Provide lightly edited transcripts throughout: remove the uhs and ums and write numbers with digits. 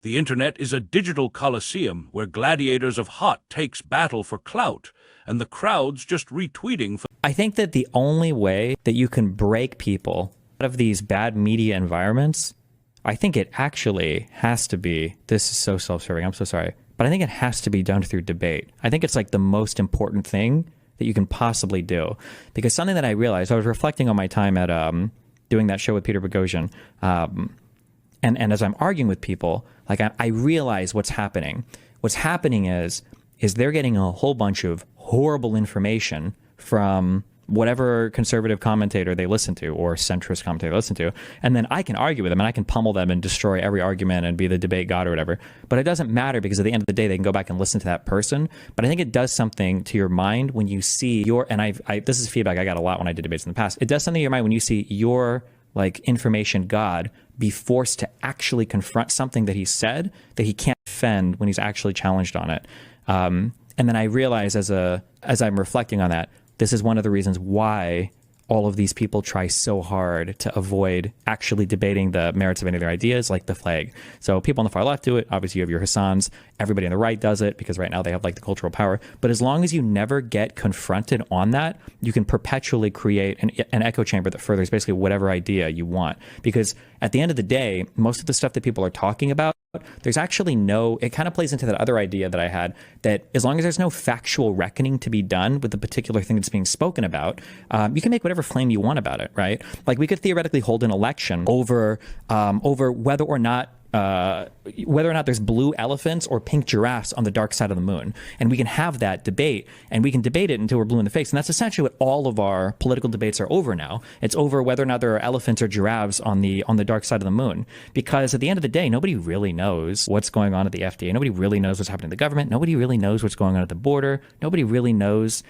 The internet is a digital coliseum where gladiators of hot takes battle for clout, and the crowd's just retweeting. I think that the only way that you can break people out of these bad media environments, I think it actually has to be, this is so self-serving, I'm so sorry, but I think it has to be done through debate. I think it's like the most important thing that you can possibly do. Because something that I realized, I was reflecting on my time at doing that show with Peter Boghossian, and as I'm arguing with people, like I realize what's happening. What's happening is they're getting a whole bunch of horrible information from whatever conservative commentator they listen to or centrist commentator they listen to, and then I can argue with them and I can pummel them and destroy every argument and be the debate god or whatever. But it doesn't matter because at the end of the day they can go back and listen to that person. But I think it does something to your mind when you see this is feedback I got a lot when I did debates in the past. It does something to your mind when you see your like information god be forced to actually confront something that he said that he can't defend when he's actually challenged on it. And then I realize as I'm reflecting on that, this is one of the reasons why all of these people try so hard to avoid actually debating the merits of any of their ideas, like the flag. So people on the far left do it. Obviously, you have your Hassans. Everybody on the right does it because right now they have like the cultural power. But as long as you never get confronted on that, you can perpetually create an echo chamber that furthers basically whatever idea you want. Because at the end of the day, most of the stuff that people are talking about, there's actually it kind of plays into that other idea that I had, that as long as there's no factual reckoning to be done with the particular thing that's being spoken about, you can make whatever claim you want about it, right? Like we could theoretically hold an election over whether or not there's blue elephants or pink giraffes on the dark side of the moon. And we can have that debate, and we can debate it until we're blue in the face. And that's essentially what all of our political debates are over now. It's over whether or not there are elephants or giraffes on the dark side of the moon. Because at the end of the day, nobody really knows what's going on at the FDA. Nobody really knows what's happening to the government. Nobody really knows what's going on at the border. Nobody really knows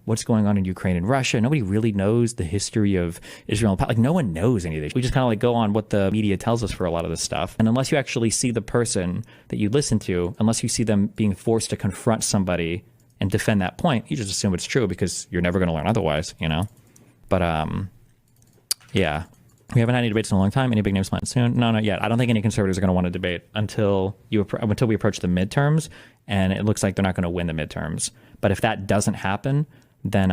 what's going on in Ukraine and Russia. Nobody really knows the history of Israel. Like no one knows any of this. We just kind of like go on what the media tells us for a lot of this stuff. And unless you actually see the person that you listen to, unless you see them being forced to confront somebody and defend that point, you just assume it's true because you're never going to learn otherwise, you know? But, yeah. We haven't had any debates in a long time. Any big names planned soon? No, not yet. I don't think any conservatives are going to want to debate until we approach the midterms, and it looks like they're not going to win the midterms. But if that doesn't happen, then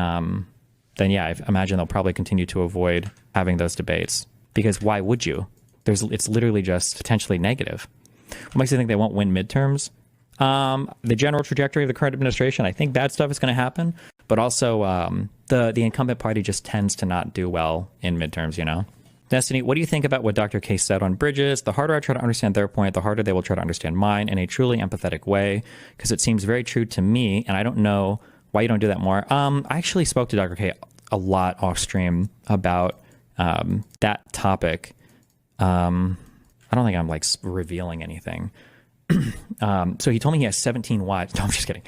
yeah, I imagine they'll probably continue to avoid having those debates. Because why would you? It's literally just potentially negative. What makes you think they won't win midterms? The general trajectory of the current administration, I think bad stuff is going to happen, but also the incumbent party just tends to not do well in midterms, you know? Destiny, what do you think about what Dr. K said on bridges? The harder I try to understand their point, the harder they will try to understand mine in a truly empathetic way, because it seems very true to me, and I don't know why you don't do that more. I actually spoke to Dr. K a lot off stream about that topic. I don't think I'm like revealing anything. So he told me he has 17 wives. No, I'm just kidding.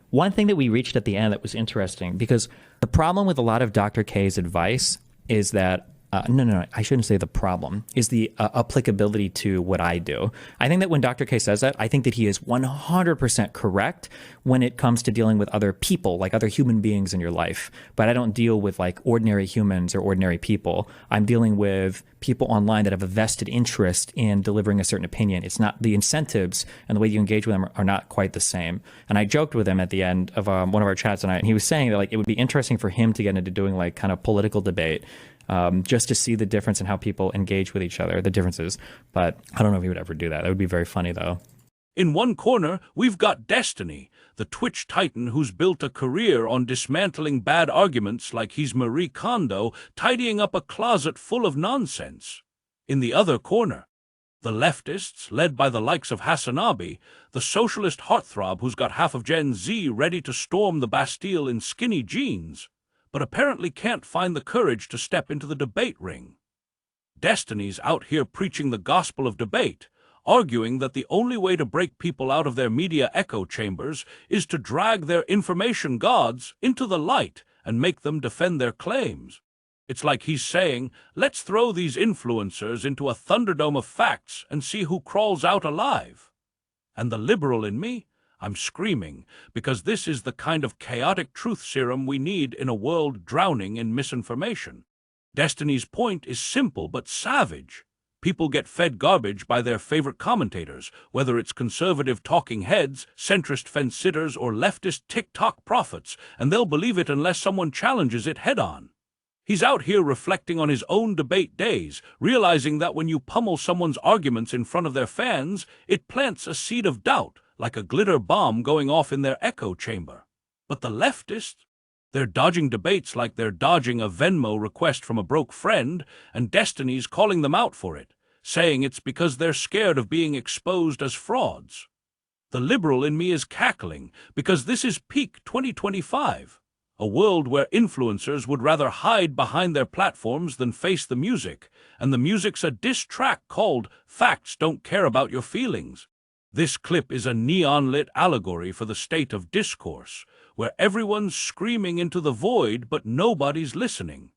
One thing that we reached at the end that was interesting, because the problem with a lot of Dr. K's advice is that no, I shouldn't say the problem, is the applicability to what I do. I think that when Dr. K says that, I think that he is 100% correct when it comes to dealing with other people, like other human beings in your life. But I don't deal with like ordinary humans or ordinary people. I'm dealing with people online that have a vested interest in delivering a certain opinion. It's not the incentives and the way you engage with them are not quite the same. And I joked with him at the end of one of our chats tonight, and he was saying that like it would be interesting for him to get into doing like kind of political debate. Just to see the difference in how people engage with each other, the differences. But I don't know if he would ever do that. That would be very funny, though. In one corner, we've got Destiny, the Twitch titan who's built a career on dismantling bad arguments like he's Marie Kondo, tidying up a closet full of nonsense. In the other corner, the leftists, led by the likes of Hasanabi, the socialist heartthrob who's got half of Gen Z ready to storm the Bastille in skinny jeans, but apparently can't find the courage to step into the debate ring. Destiny's out here preaching the gospel of debate, arguing that the only way to break people out of their media echo chambers is to drag their information gods into the light and make them defend their claims. It's like he's saying, let's throw these influencers into a thunderdome of facts and see who crawls out alive. And the liberal in me? I'm screaming, because this is the kind of chaotic truth serum we need in a world drowning in misinformation. Destiny's point is simple but savage. People get fed garbage by their favorite commentators, whether it's conservative talking heads, centrist fence-sitters, or leftist TikTok prophets, and they'll believe it unless someone challenges it head-on. He's out here reflecting on his own debate days, realizing that when you pummel someone's arguments in front of their fans, it plants a seed of doubt, like a glitter bomb going off in their echo chamber. But the leftists? They're dodging debates like they're dodging a Venmo request from a broke friend, and Destiny's calling them out for it, saying it's because they're scared of being exposed as frauds. The liberal in me is cackling, because this is peak 2025, a world where influencers would rather hide behind their platforms than face the music, and the music's a diss track called "Facts Don't Care About Your Feelings." This clip is a neon-lit allegory for the state of discourse, where everyone's screaming into the void but nobody's listening.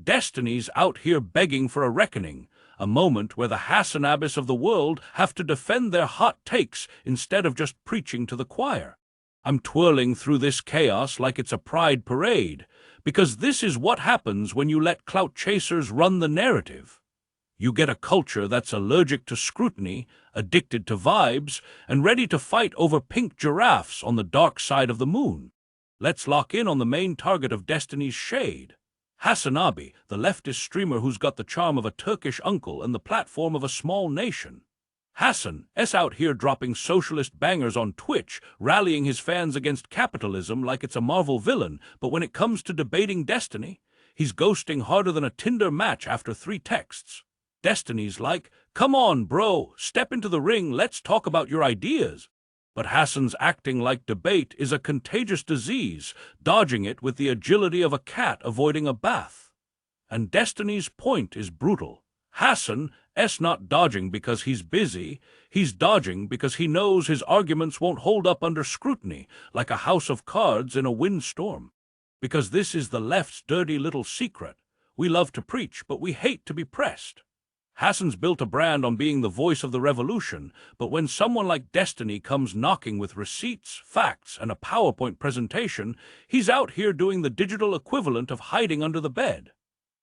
Destiny's out here begging for a reckoning, a moment where the Hasanabis of the world have to defend their hot takes instead of just preaching to the choir. I'm twirling through this chaos like it's a pride parade, because this is what happens when you let clout chasers run the narrative. You get a culture that's allergic to scrutiny, addicted to vibes, and ready to fight over pink giraffes on the dark side of the moon. Let's lock in on the main target of Destiny's shade. Hasanabi, the leftist streamer who's got the charm of a Turkish uncle and the platform of a small nation. Hassan's out here dropping socialist bangers on Twitch, rallying his fans against capitalism like it's a Marvel villain, but when it comes to debating Destiny, he's ghosting harder than a Tinder match after 3 texts. Destiny's like, "Come on, bro, step into the ring, let's talk about your ideas." But Hassan's acting like debate is a contagious disease, dodging it with the agility of a cat avoiding a bath. And Destiny's point is brutal. Hassan's not dodging because he's busy, he's dodging because he knows his arguments won't hold up under scrutiny, like a house of cards in a windstorm. Because this is the left's dirty little secret. We love to preach, but we hate to be pressed. Hassan's built a brand on being the voice of the revolution, but when someone like Destiny comes knocking with receipts, facts, and a PowerPoint presentation, he's out here doing the digital equivalent of hiding under the bed.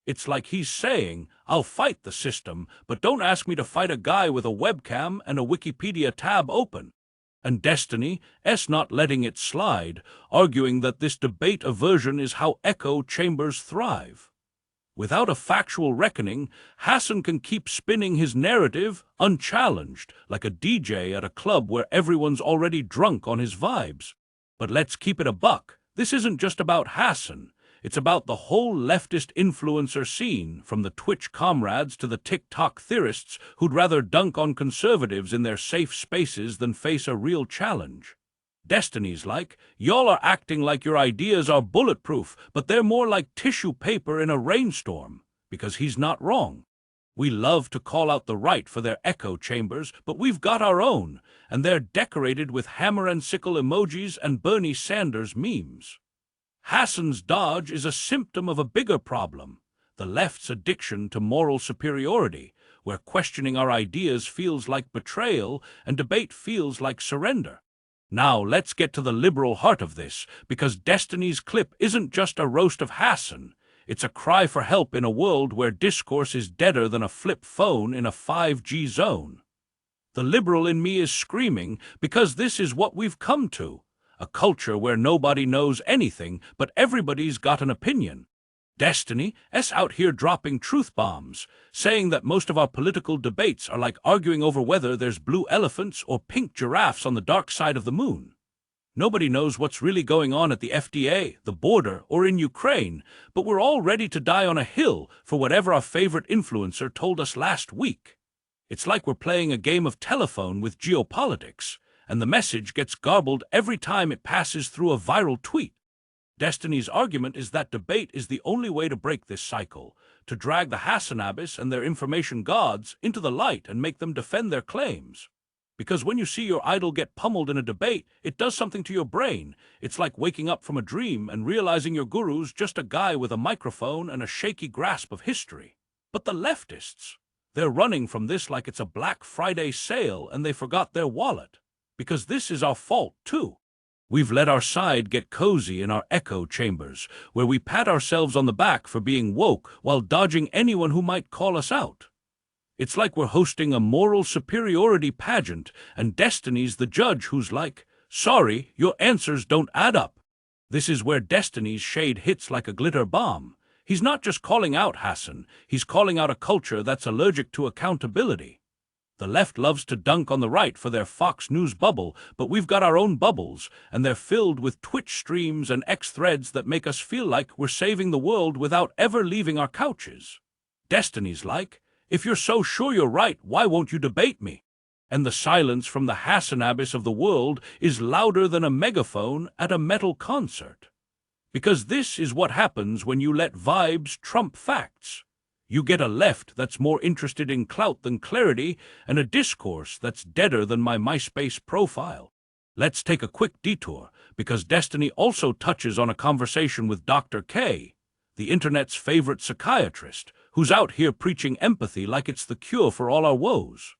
It's like he's saying, "I'll fight the system, but don't ask me to fight a guy with a webcam and a Wikipedia tab open." And Destiny's not letting it slide, arguing that this debate aversion is how echo chambers thrive. Without a factual reckoning, Hassan can keep spinning his narrative unchallenged, like a DJ at a club where everyone's already drunk on his vibes. But let's keep it a buck. This isn't just about Hassan. It's about the whole leftist influencer scene, from the Twitch comrades to the TikTok theorists who'd rather dunk on conservatives in their safe spaces than face a real challenge. Destiny's like, "Y'all are acting like your ideas are bulletproof, but they're more like tissue paper in a rainstorm," because he's not wrong. We love to call out the right for their echo chambers, but we've got our own, and they're decorated with hammer and sickle emojis and Bernie Sanders memes. Hassan's dodge is a symptom of a bigger problem, the left's addiction to moral superiority, where questioning our ideas feels like betrayal and debate feels like surrender. Now let's get to the liberal heart of this, because Destiny's clip isn't just a roast of Hassan. It's a cry for help in a world where discourse is deader than a flip phone in a 5G zone. The liberal in me is screaming because this is what we've come to, a culture where nobody knows anything, but everybody's got an opinion. Destiny's out here dropping truth bombs, saying that most of our political debates are like arguing over whether there's blue elephants or pink giraffes on the dark side of the moon. Nobody knows what's really going on at the FDA, the border, or in Ukraine, but we're all ready to die on a hill for whatever our favorite influencer told us last week. It's like we're playing a game of telephone with geopolitics, and the message gets garbled every time it passes through a viral tweet. Destiny's argument is that debate is the only way to break this cycle, to drag the Hasanabis and their information gods into the light and make them defend their claims. Because when you see your idol get pummeled in a debate, it does something to your brain. It's like waking up from a dream and realizing your guru's just a guy with a microphone and a shaky grasp of history. But the leftists, they're running from this like it's a Black Friday sale and they forgot their wallet. Because this is our fault, too. We've let our side get cozy in our echo chambers, where we pat ourselves on the back for being woke while dodging anyone who might call us out. It's like we're hosting a moral superiority pageant, and Destiny's the judge who's like, sorry, your answers don't add up. This is where Destiny's shade hits like a glitter bomb. He's not just calling out Hassan, he's calling out a culture that's allergic to accountability. The left loves to dunk on the right for their Fox News bubble, but we've got our own bubbles, and they're filled with Twitch streams and X threads that make us feel like we're saving the world without ever leaving our couches. Destiny's like, if you're so sure you're right, why won't you debate me? And the silence from the Hasanabis of the world is louder than a megaphone at a metal concert. Because this is what happens when you let vibes trump facts. You get a left that's more interested in clout than clarity, and a discourse that's deader than my MySpace profile. Let's take a quick detour, because Destiny also touches on a conversation with Dr. K, the internet's favorite psychiatrist, who's out here preaching empathy like it's the cure for all our woes.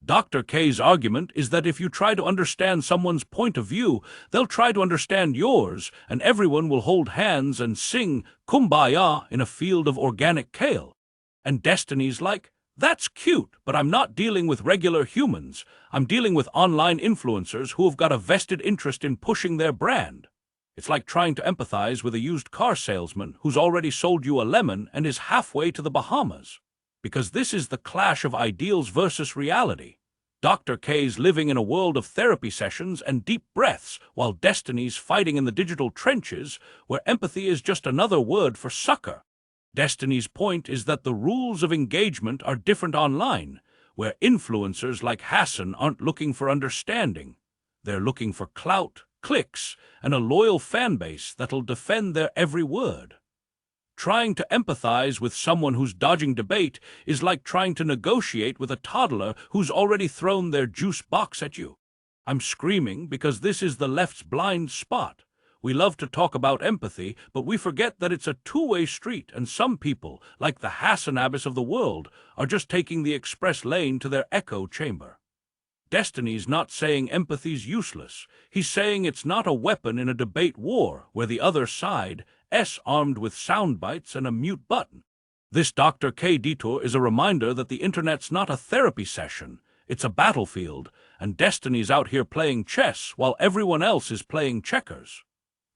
Dr. K's argument is that if you try to understand someone's point of view, they'll try to understand yours, and everyone will hold hands and sing Kumbaya in a field of organic kale. And Destiny's like, that's cute, but I'm not dealing with regular humans. I'm dealing with online influencers who have got a vested interest in pushing their brand. It's like trying to empathize with a used car salesman who's already sold you a lemon and is halfway to the Bahamas. Because this is the clash of ideals versus reality. Dr. K's living in a world of therapy sessions and deep breaths, while Destiny's fighting in the digital trenches, where empathy is just another word for sucker. Destiny's point is that the rules of engagement are different online, where influencers like Hassan aren't looking for understanding. They're looking for clout, clicks, and a loyal fanbase that'll defend their every word. Trying to empathize with someone who's dodging debate is like trying to negotiate with a toddler who's already thrown their juice box at you. I'm screaming because this is the left's blind spot. We love to talk about empathy, but we forget that it's a two-way street, and some people, like the Hasanabis of the world, are just taking the express lane to their echo chamber. Destiny's not saying empathy's useless. He's saying it's not a weapon in a debate war where the other side is armed with sound bites and a mute button. This Dr. K detour is a reminder that the internet's not a therapy session. It's a battlefield, and Destiny's out here playing chess while everyone else is playing checkers.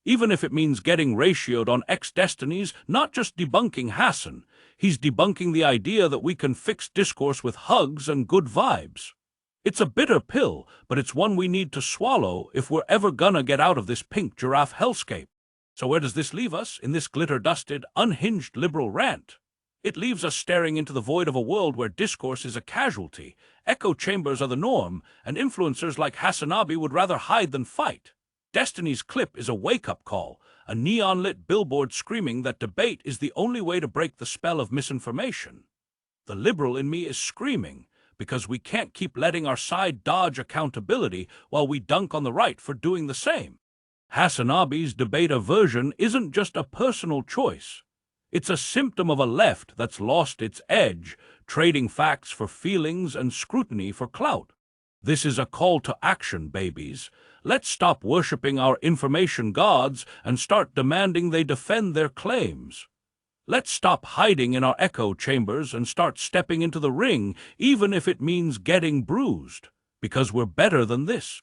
Even if it means getting ratioed on Destiny's not just debunking Hassan, he's debunking the idea that we can fix discourse with hugs and good vibes. It's a bitter pill, but it's one we need to swallow if we're ever gonna get out of this pink giraffe hellscape. So where does this leave us in this glitter-dusted, unhinged liberal rant? It leaves us staring into the void of a world where discourse is a casualty, echo chambers are the norm, and influencers like Hasanabi would rather hide than fight. Destiny's clip is a wake-up call, a neon-lit billboard screaming that debate is the only way to break the spell of misinformation. The liberal in me is screaming, because we can't keep letting our side dodge accountability while we dunk on the right for doing the same. Hasanabi's debate aversion isn't just a personal choice. It's a symptom of a left that's lost its edge, trading facts for feelings and scrutiny for clout. This is a call to action, babies. Let's stop worshipping our information gods and start demanding they defend their claims. Let's stop hiding in our echo chambers and start stepping into the ring, even if it means getting bruised, because we're better than this.